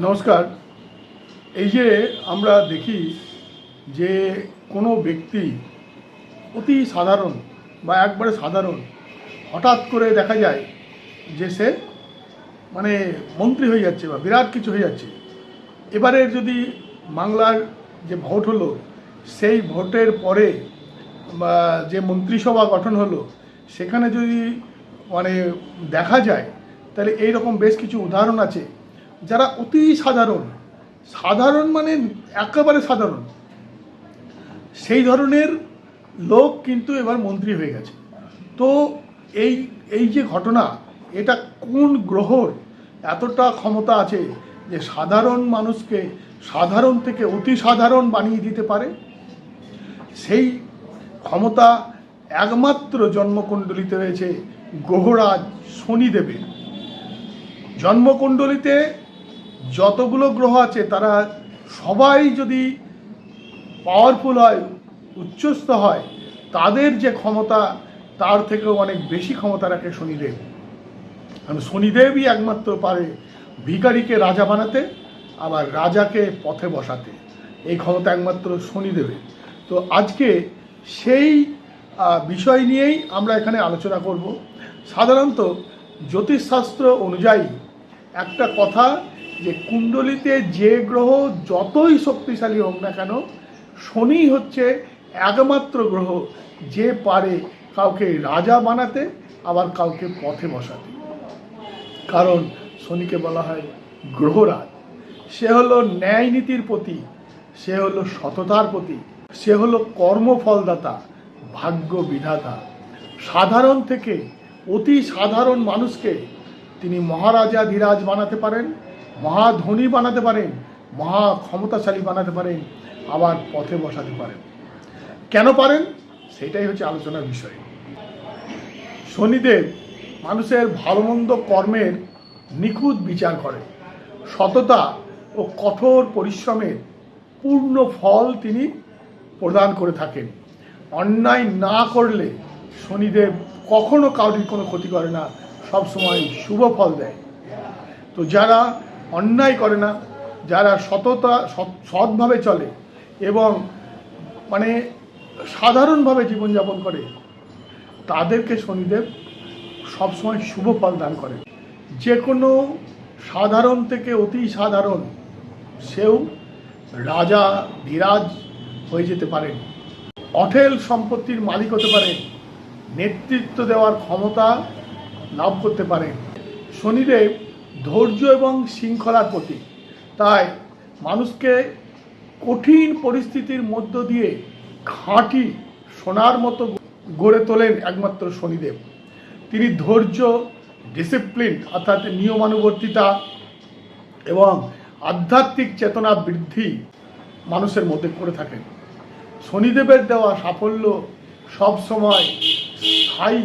নমস্কার। এই যে আমরা দেখি যে কোনো ব্যক্তি অতি সাধারণ বা একবারে সাধারণ হঠাৎ করে দেখা যায় যে সে মানে মন্ত্রী হয়ে যাচ্ছে বা বিরাট কিছু হয়ে যাচ্ছে। এবারে যদি বাংলার যে ভোট হলো সেই ভোটের পরে বা যে মন্ত্রিসভা গঠন হলো সেখানে যদি মানে দেখা যায় তাহলে এই রকম বেশ কিছু উদাহরণ আছে যারা অতি সাধারণ সাধারণ মানে একেবারে সাধারণ সেই ধরনের লোক কিন্তু এবার মন্ত্রী হয়ে গেছে। তো এই এই যে ঘটনা, এটা কোন গ্রহর এতটা ক্ষমতা আছে যে সাধারণ মানুষকে সাধারণ থেকে অতি সাধারণ বানিয়ে দিতে পারে? সেই ক্ষমতা একমাত্র জন্মকুণ্ডলিতে রয়েছে গ্রহরাজ শনিদেবের। জন্মকুণ্ডলিতে যতগুলো গ্রহ আছে তারা সবাই যদি পাওয়ারফুল হয়, উচ্চস্থ হয়, তাদের যে ক্ষমতা তার থেকেও অনেক বেশি ক্ষমতা রাখে শনিদেব। কারণ শনিদেবই একমাত্র পারে ভিখারিকে রাজা বানাতে, আবার রাজাকে পথে বসাতে। এই ক্ষমতা একমাত্র শনিদেবের। তো আজকে সেই বিষয় নিয়েই আমরা এখানে আলোচনা করব। সাধারণত জ্যোতিষশাস্ত্র অনুযায়ী একটা কথা, যে কুণ্ডলিতে যে গ্রহ যতই শক্তিশালী হোক না কেন, শনি হচ্ছে একমাত্র গ্রহ যে পারে কাউকে রাজা বানাতে আবার কাউকে পথে বসাতে। কারণ শনিকে বলা হয় গ্রহরাজ। সে হলো ন্যায় নীতির প্রতীক, সে হলো সততার প্রতীক, সে হলো কর্মফলদাতা, ভাগ্য বিধাতা। সাধারণ থেকে অতি সাধারণ মানুষকে তিনি মহারাজা ধীরাজ বানাতে পারেন, মহাধনী বানাতে পারেন, মহা ক্ষমতাশালী বানাতে পারেন, আবার পথে বসাতে পারেন। কেন পারেন সেটাই হচ্ছে আলোচনার বিষয়। শনিদেব মানুষের ভালো মন্দ কর্মের নিখুঁত বিচার করেন। সততা ও কঠোর পরিশ্রমের পূর্ণ ফল তিনি প্রদান করে থাকেন। অন্যায় না করলে শনিদেব কখনো কাউরির কোনো ক্ষতি করে না, সবসময় শুভ ফল দেয়। তো যারা অন্যায় করে না, যারা সৎভাবে চলে এবং মানে সাধারণভাবে জীবনযাপন করে, তাদেরকে শনিদেব সবসময় শুভ ফল দান করে। যে কোনো সাধারণ থেকে অতি সাধারণ সেও রাজা ধীরাজ হয়ে যেতে পারেন, অঢেল সম্পত্তির মালিক হতে পারেন, নেতৃত্ব দেওয়ার ক্ষমতা লাভ করতে পারেন। শনিদেব ধৈর্য এবং শৃঙ্খলার প্রতীক। তাই মানুষকে কঠিন পরিস্থিতির মধ্য দিয়ে খাঁটি সোনার মতো গড়ে তোলেন একমাত্র শনিদেব। তিনি ধৈর্য, ডিসিপ্লিন অর্থাৎ নিয়মানুবর্তিতা এবং আধ্যাত্মিক চেতনা বৃদ্ধি মানুষের মধ্যে করে থাকেন। শনিদেবের দেওয়া সাফল্য সবসময় স্থায়ী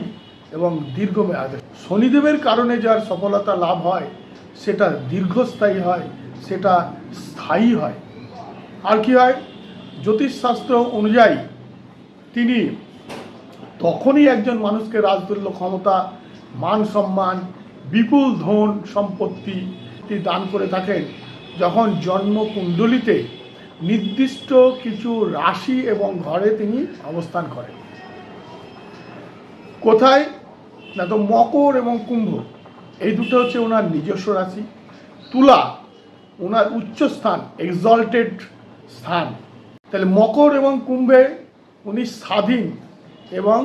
এবং দীর্ঘমেয়াদী। শনিদেবের কারণে যার সফলতা লাভ হয় সেটা দীর্ঘস্থায়ী হয়, সেটা স্থায়ী হয়। আর কি হয়, জ্যোতিষশাস্ত্র অনুযায়ী তিনি তখনই একজন মানুষকে রাজতুল্য ক্ষমতা, মান সম্মান, বিপুল ধন সম্পত্তি দান করে থাকেন যখন জন্মকুণ্ডলিতে নির্দিষ্ট কিছু রাশি এবং ঘরে তিনি অবস্থান করেন। কোথায় না, তো মকর এবং কুম্ভ এই দুটো হচ্ছে ওনার নিজস্ব রাশি। তুলা ওনার উচ্চস্থান, এক্সল্টেড স্থান। তাহলে মকর এবং কুম্ভে উনি স্বাধীন, এবং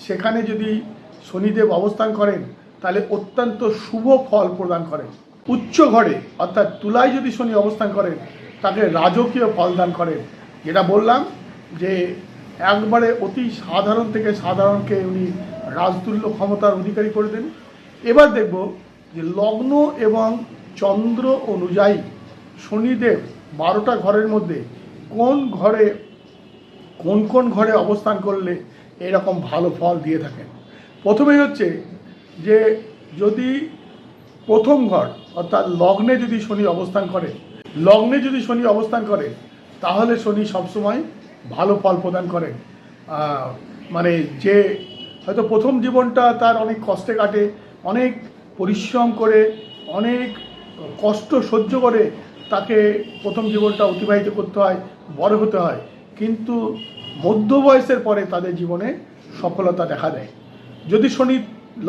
সেখানে যদি শনিদেব অবস্থান করেন তাহলে অত্যন্ত শুভ ফল প্রদান করেন। উচ্চ ঘরে অর্থাৎ তুলায় যদি শনি অবস্থান করেন তাকে রাজকীয় ফল দান করেন। যেটা বললাম যে একবারে অতি সাধারণ থেকে সাধারণকে উনি রাজতুল্য ক্ষমতার অধিকারী করে দেন। এবার দেখব যে লগ্ন এবং চন্দ্র অনুযায়ী শনিদেব 12টা ঘরের মধ্যে কোন ঘরে অবস্থান করলে এরকম ভালো ফল দিয়ে থাকেন। প্রথমেই হচ্ছে যে যদি প্রথম ঘর অর্থাৎ লগ্নে যদি শনি অবস্থান করে তাহলে শনি সবসময় ভালো ফল প্রদান করেন। মানে যে হয়তো প্রথম জীবনটা তার অনেক কষ্টে কাটে, অনেক পরিশ্রম করে, অনেক কষ্ট সহ্য করে তাকে প্রথম জীবনটা অতিবাহিত করতে হয়, বড় হতে হয়, কিন্তু মধ্য বয়সের পরে তাদের জীবনে সফলতা দেখা দেয়। যদি শনি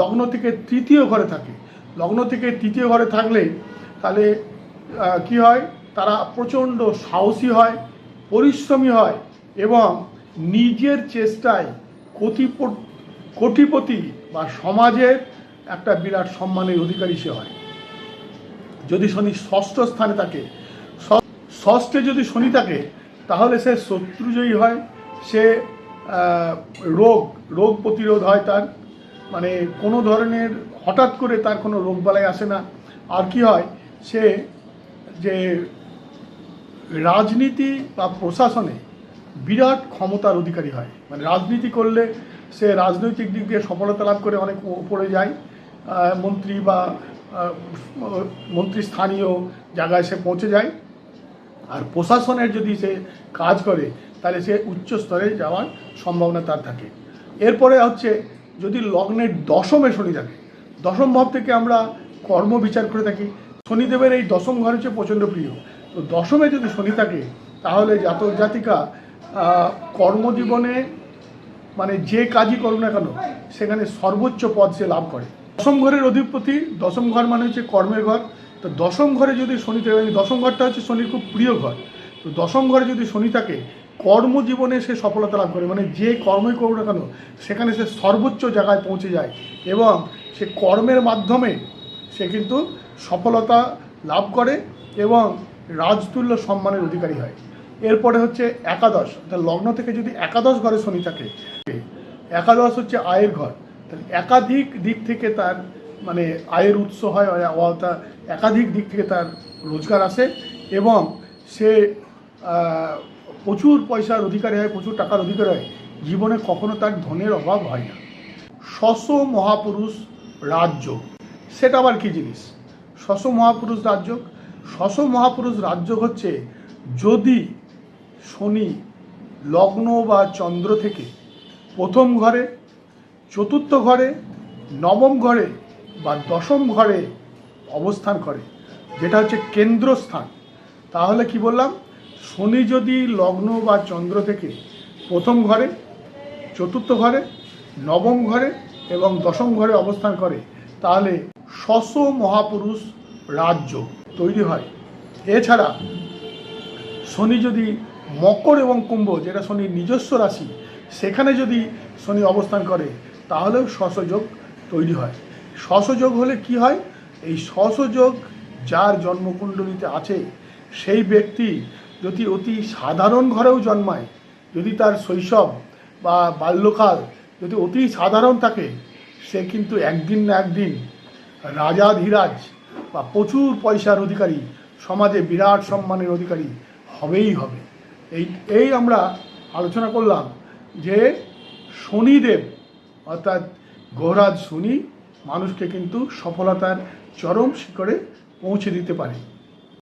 লগ্ন থেকে তৃতীয় ঘরে থাকে, লগ্ন থেকে তৃতীয় ঘরে থাকলে তাহলে কি হয়, তারা প্রচণ্ড সাহসী হয়, পরিশ্রমী হয় এবং নিজের চেষ্টায় কোটিপতি বা সমাজের একটা বিরাট সম্মানের অধিকারী সে হয়। যদি শনি ষষ্ঠ স্থানে থাকে, ষষ্ঠে যদি শনি থাকে তাহলে সে শত্রুজয়ী হয়, সে রোগ প্রতিরোধ হয় তার, মানে কোনো ধরনের হঠাৎ করে তার কোনো রোগবালাই আসে না। আর কি হয়, সে যে রাজনীতি বা প্রশাসনে বিরাট ক্ষমতার অধিকারী হয়, মানে রাজনীতি করলে সে রাজনৈতিক দিক দিয়ে সফলতা লাভ করে অনেক উপরে যায়, মন্ত্রী বা মন্ত্রীস্থানীয় জায়গায় সে পৌঁছে যায়। আর প্রশাসনের যদি সে কাজ করে তাহলে সে উচ্চ স্তরে যাওয়ার সম্ভাবনা তার থাকে। এরপরে হচ্ছে যদি লগ্নের দশমে শনি থাকে, দশম ভাব থেকে আমরা কর্ম বিচার করে থাকি, শনিদেবের এই দশম ঘর হচ্ছে প্রচণ্ড প্রিয়। তো দশমে যদি শনি থাকে তাহলে জাতক জাতিকা কর্মজীবনে মানে যে কাজই করুক না কেন সেখানে সর্বোচ্চ পদ সে লাভ করে। দশম ঘরের অধিপতি, দশম ঘর মানে হচ্ছে কর্মের ঘর। তো দশম ঘরে যদি শনি থাকে, দশম ঘরটা হচ্ছে শনির খুব প্রিয় ঘর, তো দশম ঘরে যদি শনি থাকে কর্মজীবনে সে সফলতা লাভ করে, মানে যে কর্মই করুক না কেন সেখানে সে সর্বোচ্চ জায়গায় পৌঁছে যায় এবং সে কর্মের মাধ্যমে সে কিন্তু সফলতা লাভ করে এবং রাজতুল্য সম্মানের অধিকারী হয়। এরপরে হচ্ছে একাদশ, তার লগ্ন থেকে যদি একাদশ ঘরে শনি থাকে, একাদশ হচ্ছে আয়ের ঘর, তাহলে একাধিক দিক থেকে তার মানে আয়ের উৎস হয়, একাধিক দিক থেকে তার রোজগার আসে এবং সে প্রচুর পয়সার অধিকারী হয়, প্রচুর টাকার অধিকারী হয়, জীবনে কখনো তার ধনের অভাব হয় না। শশ মহাপুরুষ রাজযোগ, সেটা আবার কী জিনিস? শশ মহাপুরুষ রাজযোগ, শশ মহাপুরুষ রাজযোগ হচ্ছে যদি শনি লগ্ন বা চন্দ্র থেকে প্রথম ঘরে, চতুর্থ ঘরে, নবম ঘরে বা দশম ঘরে অবস্থান করে, যেটা হচ্ছে কেন্দ্রস্থান। তাহলে কি বললাম, শনি যদি লগ্ন বা চন্দ্র থেকে প্রথম ঘরে, চতুর্থ ঘরে, নবম ঘরে এবং দশম ঘরে অবস্থান করে তাহলে শশ মহাপুরুষ রাজ্য তৈরি হয়। এছাড়া শনি যদি মকর এবং কুম্ভ, যেটা শনির নিজস্ব রাশি, সেখানে যদি শনি অবস্থান করে তাহলেও শশযোগ তৈরি হয়। শশযোগ হলে কি হয়, এই শশযোগ যার জন্মকুণ্ডলিতে আছে সেই ব্যক্তি যদি অতি সাধারণ ঘরেও জন্মায়, যদি তার শৈশব বা বাল্যকাল যদি অতি সাধারণ থাকে, সে কিন্তু একদিন না একদিন রাজাধিরাজ বা প্রচুর পয়সার অধিকারী, সমাজে বিরাট সম্মানের অধিকারী হবেই হবে। এই আমরা আলোচনা করলাম যে শনিদেব অর্থাৎ গ্রহরাজ শনি মানুষকে কিন্তু সফলতার চরম শিখরে পৌঁছে দিতে পারে।